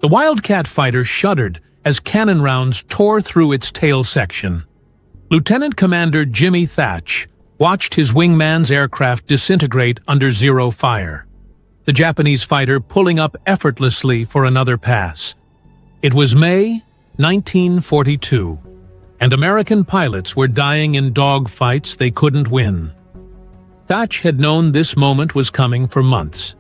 The Wildcat fighter shuddered as cannon rounds tore through its tail section. Lieutenant Commander Jimmy Thatch watched his wingman's aircraft disintegrate under zero fire, the Japanese fighter pulling up effortlessly for another pass. It was May 1942, and American pilots were dying in dogfights they couldn't win. Thatch had known this moment was coming for months.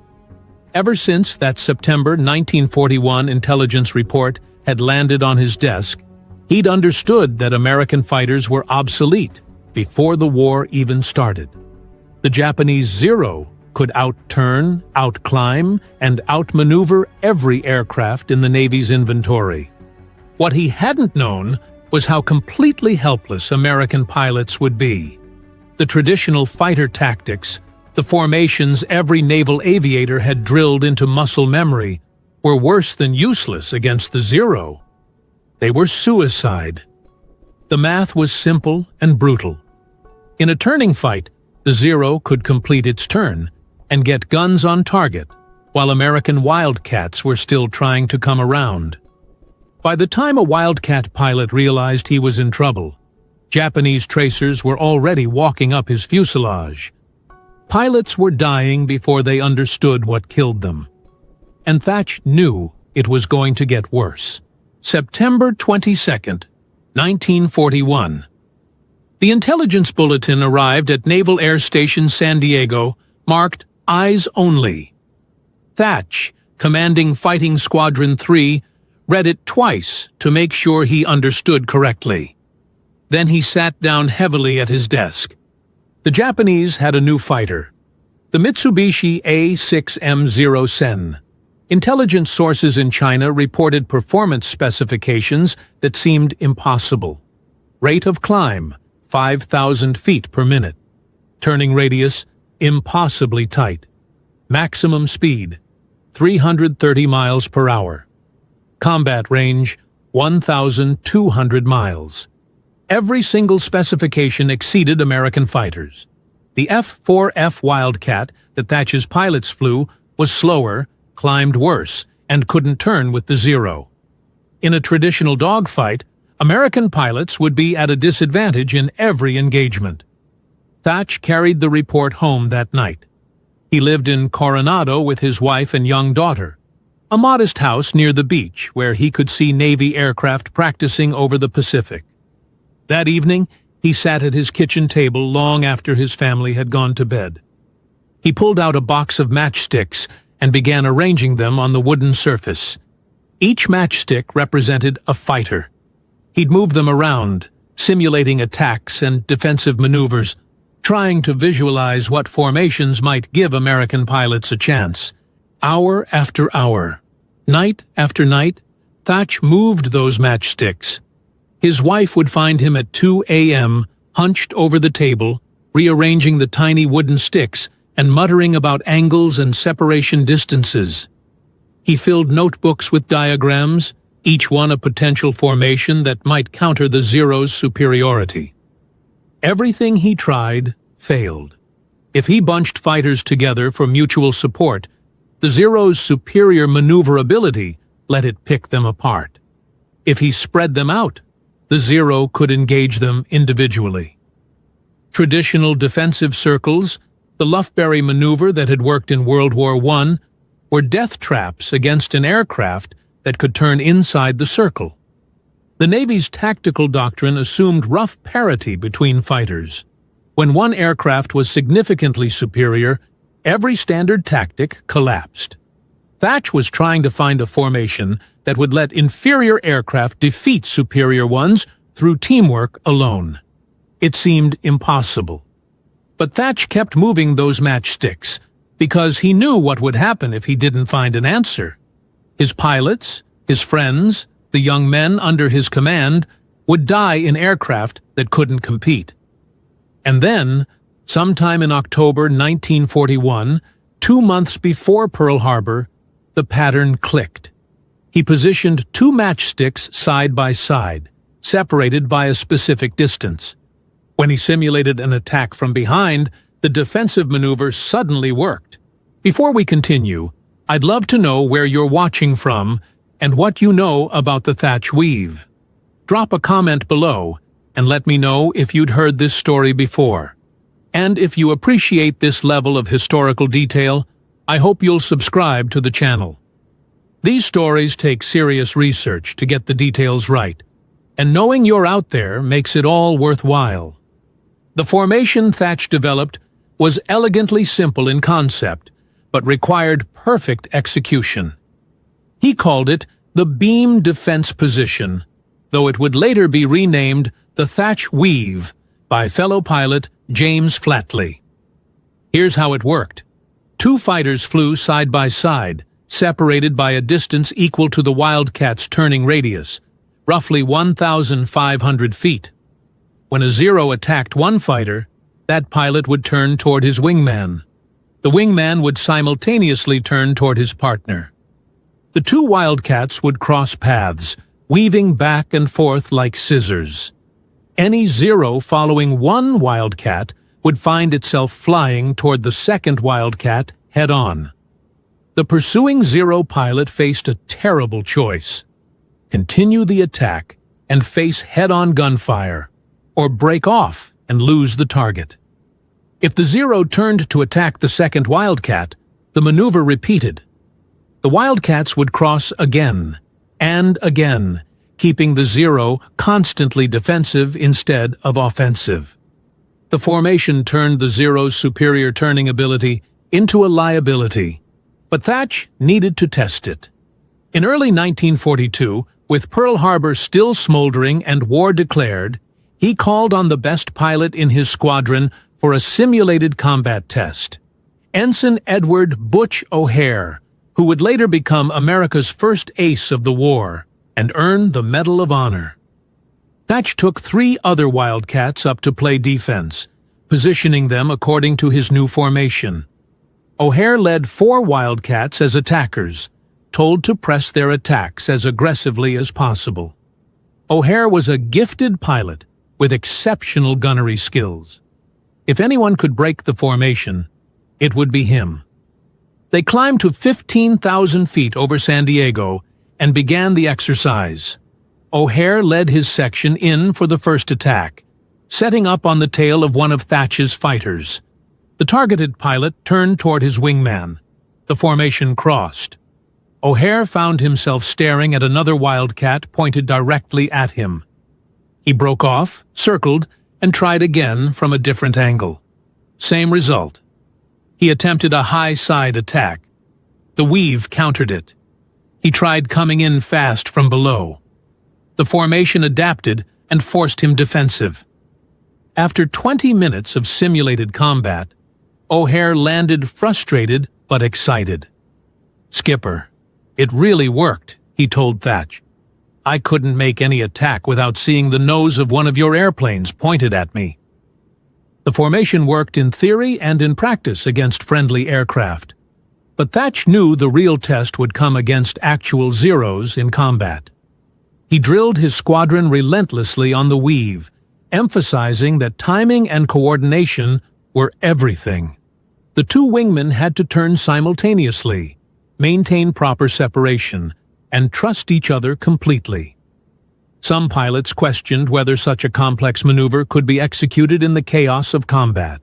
Ever since that September 1941 intelligence report had landed on his desk, he'd understood that American fighters were obsolete before the war even started. The Japanese Zero could outturn, outclimb, and outmaneuver every aircraft in the Navy's inventory. What he hadn't known was how completely helpless American pilots would be. The traditional fighter tactics, the formations every naval aviator had drilled into muscle memory, were worse than useless against the Zero. They were suicide. The math was simple and brutal. In a turning fight, the Zero could complete its turn and get guns on target, while American Wildcats were still trying to come around. By the time a Wildcat pilot realized he was in trouble, Japanese tracers were already walking up his fuselage. Pilots were dying before they understood what killed them. And Thatch knew it was going to get worse. September 22nd, 1941. The intelligence bulletin arrived at Naval Air Station San Diego, marked Eyes Only. Thatch, commanding Fighting Squadron 3, read it twice to make sure he understood correctly. Then he sat down heavily at his desk. The Japanese had a new fighter, the Mitsubishi A6M0 Sen. Intelligence sources in China reported performance specifications that seemed impossible. Rate of climb, 5,000 feet per minute. Turning radius, impossibly tight. Maximum speed, 330 miles per hour. Combat range, 1,200 miles. Every single specification exceeded American fighters. The F-4F Wildcat that Thatch's pilots flew was slower, climbed worse, and couldn't turn with the Zero. In a traditional dogfight, American pilots would be at a disadvantage in every engagement. Thatch carried the report home that night. He lived in Coronado with his wife and young daughter, a modest house near the beach where he could see Navy aircraft practicing over the Pacific. That evening, he sat at his kitchen table long after his family had gone to bed. He pulled out a box of matchsticks and began arranging them on the wooden surface. Each matchstick represented a fighter. He'd move them around, simulating attacks and defensive maneuvers, trying to visualize what formations might give American pilots a chance. Hour after hour, night after night, Thatch moved those matchsticks. His wife would find him at 2 a.m., hunched over the table, rearranging the tiny wooden sticks and muttering about angles and separation distances. He filled notebooks with diagrams, each one a potential formation that might counter the Zero's superiority. Everything he tried failed. If he bunched fighters together for mutual support, the Zero's superior maneuverability let it pick them apart. If he spread them out, the Zero could engage them individually. Traditional defensive circles, the Lufberry maneuver that had worked in World War I, were death traps against an aircraft that could turn inside the circle. The Navy's tactical doctrine assumed rough parity between fighters. When one aircraft was significantly superior, every standard tactic collapsed. Thatch was trying to find a formation that would let inferior aircraft defeat superior ones through teamwork alone. It seemed impossible. But Thatch kept moving those matchsticks because he knew what would happen if he didn't find an answer. His pilots, his friends, the young men under his command would die in aircraft that couldn't compete. And then, sometime in October 1941, 2 months before Pearl Harbor, the pattern clicked. He positioned 2 matchsticks side by side, separated by a specific distance. When he simulated an attack from behind, the defensive maneuver suddenly worked. Before we continue, I'd love to know where you're watching from and what you know about the Thatch weave. Drop a comment below and let me know if you'd heard this story before. And if you appreciate this level of historical detail, I hope you'll subscribe to the channel. These stories take serious research to get the details right, and knowing you're out there makes it all worthwhile. The formation Thatch developed was elegantly simple in concept, but required perfect execution. He called it the beam defense position, though it would later be renamed the Thatch weave by fellow pilot James Flatley. Here's how it worked. Two fighters flew side by side, separated by a distance equal to the Wildcat's turning radius, roughly 1,500 feet. When a Zero attacked one fighter, that pilot would turn toward his wingman. The wingman would simultaneously turn toward his partner. The two Wildcats would cross paths, weaving back and forth like scissors. Any Zero following one Wildcat would find itself flying toward the second Wildcat head-on. The pursuing Zero pilot faced a terrible choice: continue the attack and face head-on gunfire, or break off and lose the target. If the Zero turned to attack the second Wildcat, the maneuver repeated. The Wildcats would cross again and again, keeping the Zero constantly defensive instead of offensive. The formation turned the Zero's superior turning ability into a liability, but Thatch needed to test it. In early 1942, with Pearl Harbor still smoldering and war declared, he called on the best pilot in his squadron for a simulated combat test. Ensign Edward "Butch" O'Hare, who would later become America's first ace of the war and earn the Medal of Honor. Thatch took 3 other Wildcats up to play defense, positioning them according to his new formation. O'Hare led 4 Wildcats as attackers, told to press their attacks as aggressively as possible. O'Hare was a gifted pilot with exceptional gunnery skills. If anyone could break the formation, it would be him. They climbed to 15,000 feet over San Diego and began the exercise. O'Hare led his section in for the first attack, setting up on the tail of one of Thatch's fighters. The targeted pilot turned toward his wingman. The formation crossed. O'Hare found himself staring at another Wildcat pointed directly at him. He broke off, circled, and tried again from a different angle. Same result. He attempted a high side attack. The weave countered it. He tried coming in fast from below. The formation adapted and forced him defensive. After 20 minutes of simulated combat, O'Hare landed frustrated but excited. "Skipper, it really worked," he told Thatch. "I couldn't make any attack without seeing the nose of one of your airplanes pointed at me." The formation worked in theory and in practice against friendly aircraft. But Thatch knew the real test would come against actual Zeros in combat. He drilled his squadron relentlessly on the weave, emphasizing that timing and coordination were everything. The 2 wingmen had to turn simultaneously, maintain proper separation, and trust each other completely. Some pilots questioned whether such a complex maneuver could be executed in the chaos of combat.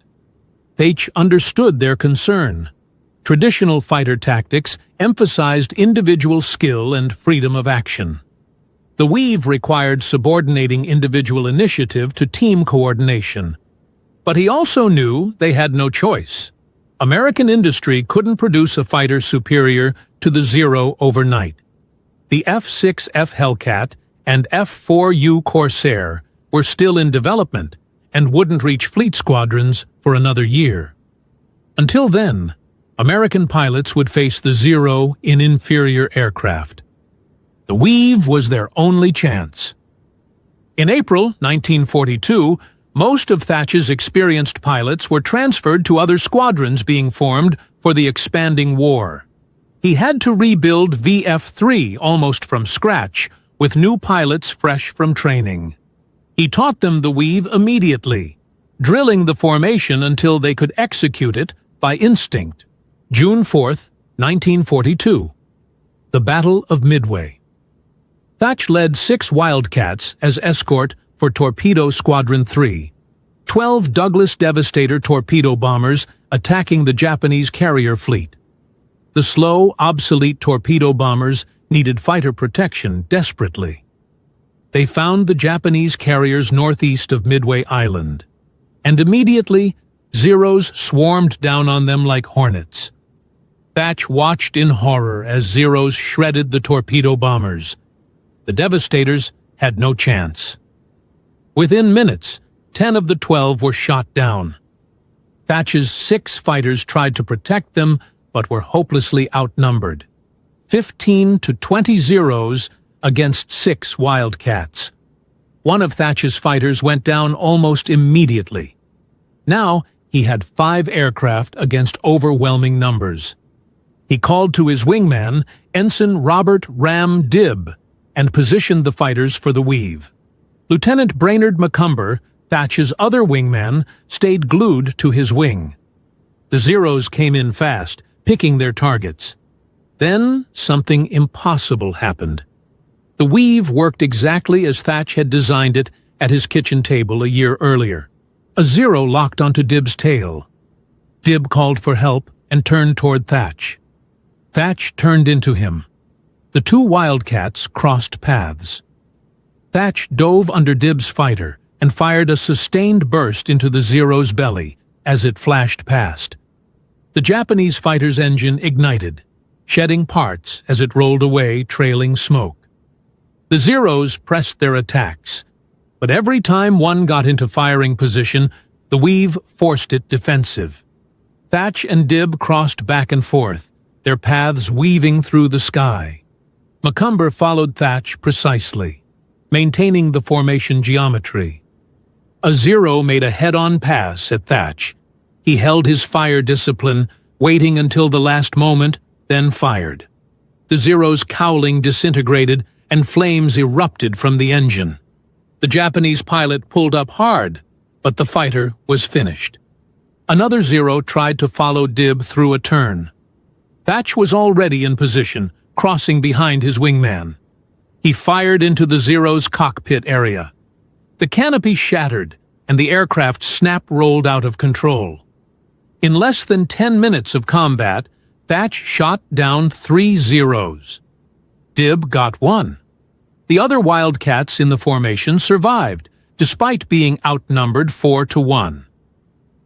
Thatch understood their concern. Traditional fighter tactics emphasized individual skill and freedom of action. The weave required subordinating individual initiative to team coordination. But he also knew they had no choice. American industry couldn't produce a fighter superior to the Zero overnight. The F-6F Hellcat and F-4U Corsair were still in development and wouldn't reach fleet squadrons for another year. Until then, American pilots would face the Zero in inferior aircraft. The weave was their only chance. In April 1942, most of Thatch's experienced pilots were transferred to other squadrons being formed for the expanding war. He had to rebuild VF-3 almost from scratch, with new pilots fresh from training. He taught them the weave immediately, drilling the formation until they could execute it by instinct. June 4, 1942. The Battle of Midway. Thatch led 6 Wildcats as escort for Torpedo Squadron 3, 12 Douglas Devastator torpedo bombers attacking the Japanese carrier fleet. The slow, obsolete torpedo bombers needed fighter protection desperately. They found the Japanese carriers northeast of Midway Island, and immediately Zeros swarmed down on them like hornets. Thatch watched in horror as Zeros shredded the torpedo bombers. The Devastators had no chance. Within minutes, 10 of the 12 were shot down. Thatch's 6 fighters tried to protect them, but were hopelessly outnumbered. 15 to 20 Zeros against 6 Wildcats. One of Thatch's fighters went down almost immediately. Now he had 5 aircraft against overwhelming numbers. He called to his wingman, Ensign Robert Ram Dibb, and positioned the fighters for the weave. Lieutenant Brainerd Macomber, Thatch's other wingman, stayed glued to his wing. The Zeros came in fast, picking their targets. Then something impossible happened. The weave worked exactly as Thatch had designed it at his kitchen table a year earlier. A Zero locked onto Dibb's tail. Dibb called for help and turned toward Thatch. Thatch turned into him. The 2 Wildcats crossed paths. Thatch dove under Dibb's fighter and fired a sustained burst into the Zero's belly as it flashed past. The Japanese fighter's engine ignited, shedding parts as it rolled away, trailing smoke. The Zeros pressed their attacks, but every time one got into firing position, the weave forced it defensive. Thatch and Dibb crossed back and forth, their paths weaving through the sky. Macomber followed Thatch precisely, maintaining the formation geometry. A Zero made a head-on pass at Thatch. He held his fire discipline, waiting until the last moment, then fired. The Zero's cowling disintegrated and flames erupted from the engine. The Japanese pilot pulled up hard, but the fighter was finished. Another Zero tried to follow Dibb through a turn. Thatch was already in position, crossing behind his wingman. He fired into the Zero's cockpit area. The canopy shattered, and the aircraft snap-rolled out of control. In less than 10 minutes of combat, Thatch shot down 3 Zeros. Dibb got 1. The other Wildcats in the formation survived, despite being outnumbered 4 to 1.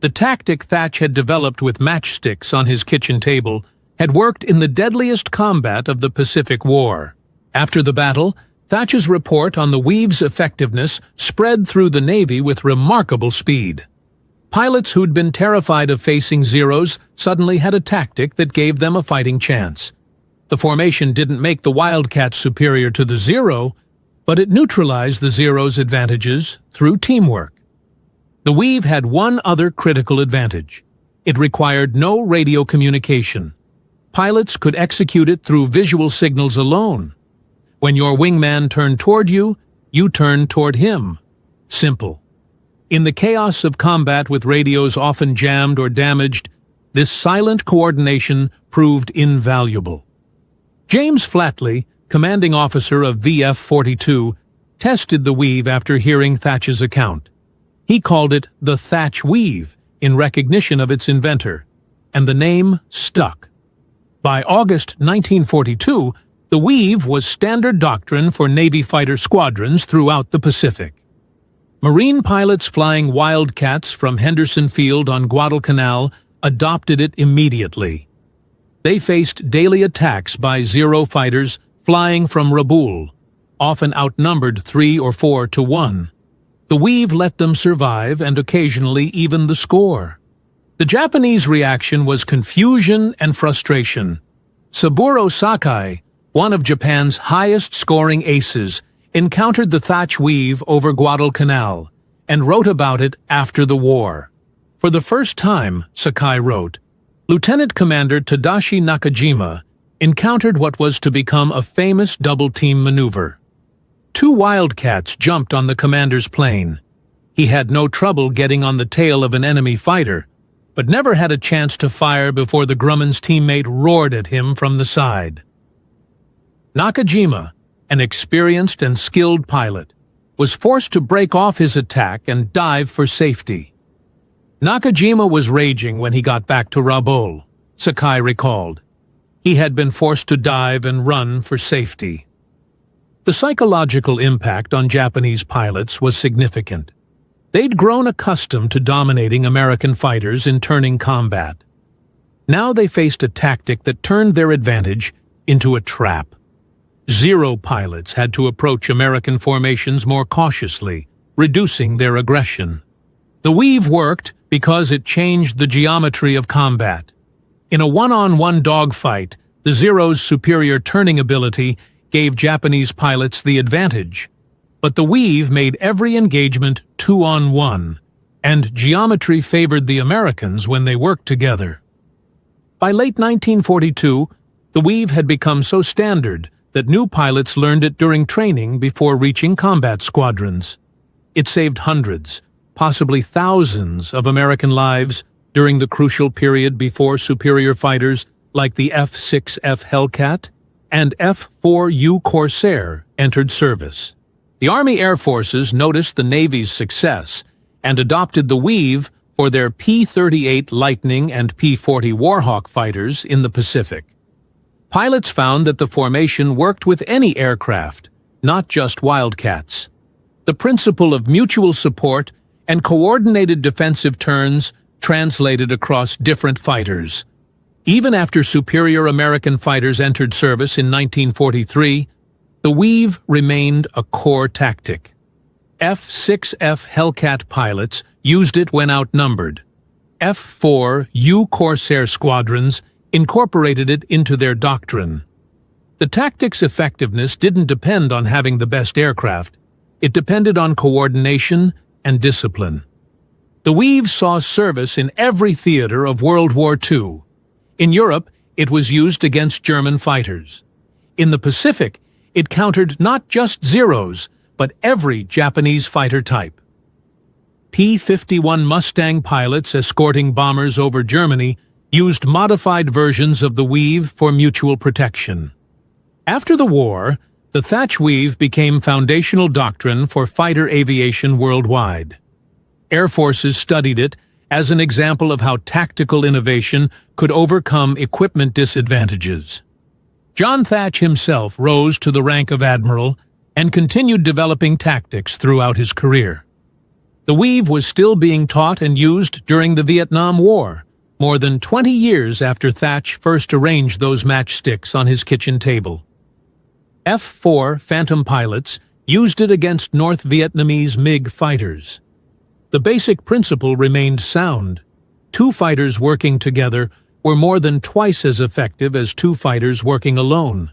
The tactic Thatch had developed with Matchsticks on his kitchen table had worked in the deadliest combat of the Pacific War. After the battle, Thatch's report on the weave's effectiveness spread through the Navy with remarkable speed. Pilots who'd been terrified of facing Zeros suddenly had a tactic that gave them a fighting chance. The formation didn't make the Wildcat superior to the Zero, but it neutralized the Zero's advantages through teamwork. The weave had one other critical advantage. It required no radio communication. Pilots could execute it through visual signals alone. When your wingman turned toward you, you turned toward him. Simple. In the chaos of combat with radios often jammed or damaged, this silent coordination proved invaluable. James Flatley, commanding officer of VF-42, tested the weave after hearing Thatch's account. He called it the Thatch Weave in recognition of its inventor, and the name stuck. By August 1942, the weave was standard doctrine for Navy fighter squadrons throughout the Pacific. Marine pilots flying Wildcats from Henderson Field on Guadalcanal adopted it immediately. They faced daily attacks by Zero fighters flying from Rabaul, often outnumbered 3 or 4 to 1. The weave let them survive and occasionally even the score. The Japanese reaction was confusion and frustration. Saburo Sakai, one of Japan's highest-scoring aces, encountered the Thatch Weave over Guadalcanal and wrote about it after the war. For the first time, Sakai wrote, Lieutenant Commander Tadashi Nakajima encountered what was to become a famous double-team maneuver. 2 Wildcats jumped on the commander's plane. He had no trouble getting on the tail of an enemy fighter, but never had a chance to fire before the Grumman's teammate roared at him from the side. Nakajima, an experienced and skilled pilot, was forced to break off his attack and dive for safety. Nakajima was raging when he got back to Rabaul, Sakai recalled. He had been forced to dive and run for safety. The psychological impact on Japanese pilots was significant. They'd grown accustomed to dominating American fighters in turning combat. Now they faced a tactic that turned their advantage into a trap. Zero pilots had to approach American formations more cautiously, reducing their aggression. The weave worked because it changed the geometry of combat. In a one-on-one dogfight, the Zero's superior turning ability gave Japanese pilots the advantage. But the weave made every engagement 2-on-1, and geometry favored the Americans when they worked together. By late 1942, the weave had become so standard that new pilots learned it during training before reaching combat squadrons. It saved hundreds, possibly thousands of American lives during the crucial period before superior fighters like the F-6F Hellcat and F-4U Corsair entered service. The Army Air Forces noticed the Navy's success and adopted the weave for their P-38 Lightning and P-40 Warhawk fighters in the Pacific. Pilots found that the formation worked with any aircraft, not just Wildcats. The principle of mutual support and coordinated defensive turns translated across different fighters. Even after superior American fighters entered service in 1943, the weave remained a core tactic. F-6F Hellcat pilots used it when outnumbered. F-4U Corsair squadrons incorporated it into their doctrine. The tactic's effectiveness didn't depend on having the best aircraft. It depended on coordination and discipline. The weave saw service in every theater of World War II. In Europe, it was used against German fighters. In the Pacific, it countered not just Zeros, but every Japanese fighter type. P-51 Mustang pilots escorting bombers over Germany used modified versions of the weave for mutual protection. After the war, the Thatch weave became foundational doctrine for fighter aviation worldwide. Air forces studied it as an example of how tactical innovation could overcome equipment disadvantages. John Thatch himself rose to the rank of admiral and continued developing tactics throughout his career. The weave was still being taught and used during the Vietnam War, more than 20 years after Thatch first arranged those matchsticks on his kitchen table. F-4 Phantom pilots used it against North Vietnamese MiG fighters. The basic principle remained sound. Two fighters working together were more than twice as effective as two fighters working alone.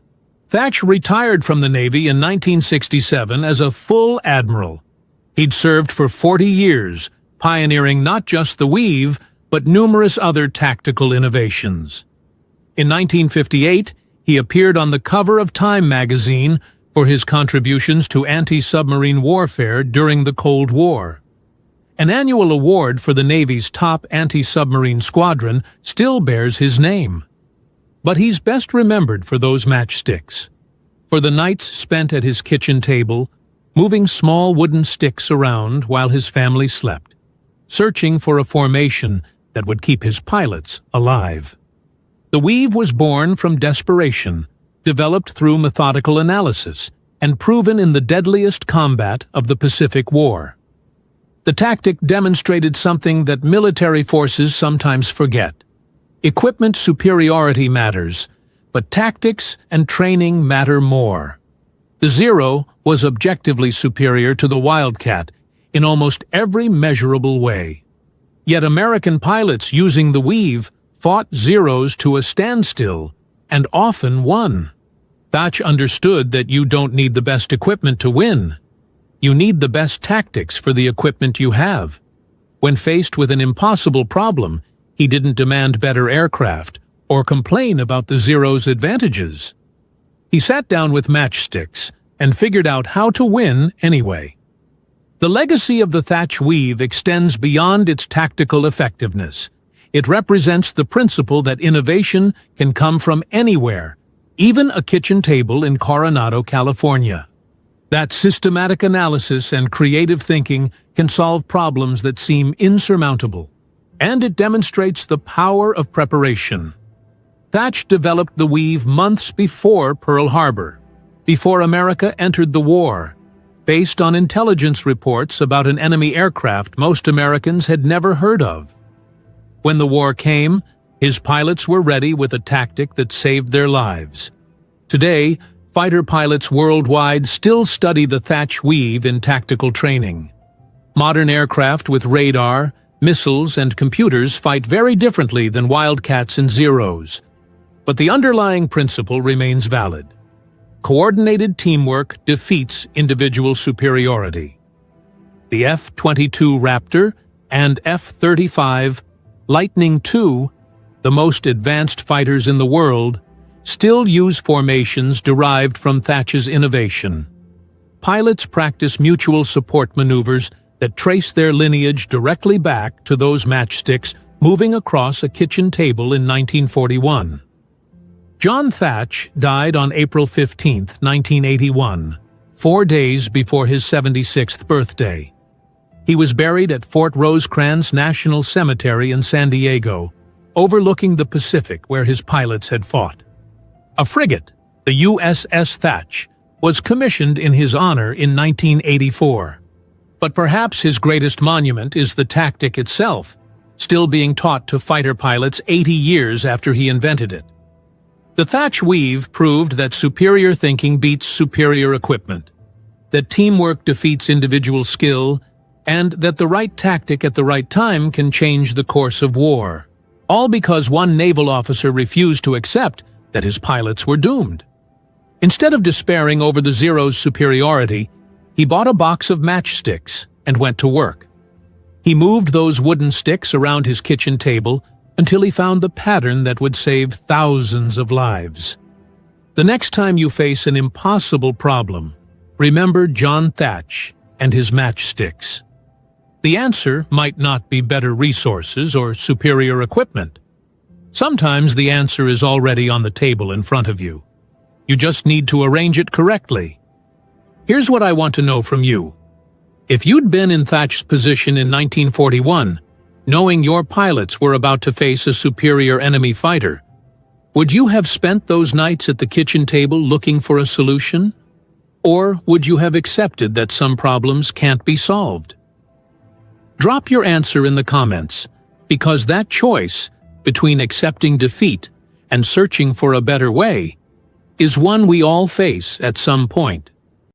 Thatch retired from the Navy in 1967 as a full admiral. He'd served for 40 years, pioneering not just the weave, but numerous other tactical innovations. In 1958, he appeared on the cover of Time magazine for his contributions to anti-submarine warfare during the Cold War. An annual award for the Navy's top anti-submarine squadron still bears his name. But he's best remembered for those matchsticks, for the nights spent at his kitchen table, moving small wooden sticks around while his family slept, searching for a formation that would keep his pilots alive. The weave was born from desperation, developed through methodical analysis, and proven in the deadliest combat of the Pacific War. The tactic demonstrated something that military forces sometimes forget. Equipment superiority matters, but tactics and training matter more. The Zero was objectively superior to the Wildcat in almost every measurable way. Yet American pilots using the weave fought Zeros to a standstill and often won. Thatch understood that you don't need the best equipment to win. You need the best tactics for the equipment you have. When faced with an impossible problem, he didn't demand better aircraft or complain about the Zero's advantages. He sat down with matchsticks and figured out how to win anyway. The legacy of the Thatch weave extends beyond its tactical effectiveness. It represents the principle that innovation can come from anywhere, even a kitchen table in Coronado, California. That systematic analysis and creative thinking can solve problems that seem insurmountable, and it demonstrates the power of preparation. Thatch developed the weave months before Pearl Harbor, before America entered the war, based on intelligence reports about an enemy aircraft most Americans had never heard of. When the war came, his pilots were ready with a tactic that saved their lives. Today, fighter pilots worldwide still study the Thatch weave in tactical training. Modern aircraft with radar, missiles, and computers fight very differently than Wildcats and Zeros. But the underlying principle remains valid. Coordinated teamwork defeats individual superiority. The F-22 Raptor and F-35 Lightning II, the most advanced fighters in the world, still use formations derived from Thatch's innovation. Pilots practice mutual support maneuvers that trace their lineage directly back to those matchsticks moving across a kitchen table in 1941. John Thatch died on April 15, 1981, 4 days before his 76th birthday. He was buried at Fort Rosecrans National Cemetery in San Diego, overlooking the Pacific where his pilots had fought. A frigate, the USS Thatch, was commissioned in his honor in 1984. But perhaps his greatest monument is the tactic itself, still being taught to fighter pilots 80 years after he invented it. The Thatch weave proved that superior thinking beats superior equipment, that teamwork defeats individual skill, and that the right tactic at the right time can change the course of war. All because one naval officer refused to accept that his pilots were doomed. Instead of despairing over the Zero's superiority, he bought a box of matchsticks and went to work. He moved those wooden sticks around his kitchen table until he found the pattern that would save thousands of lives. The next time you face an impossible problem, remember John Thatch and his matchsticks. The answer might not be better resources or superior equipment. Sometimes the answer is already on the table in front of you. You just need to arrange it correctly. Here's what I want to know from you. If you'd been in Thatch's position in 1941, knowing your pilots were about to face a superior enemy fighter, would you have spent those nights at the kitchen table looking for a solution? Or would you have accepted that some problems can't be solved? Drop your answer in the comments, because that choice between accepting defeat and searching for a better way is one we all face at some point.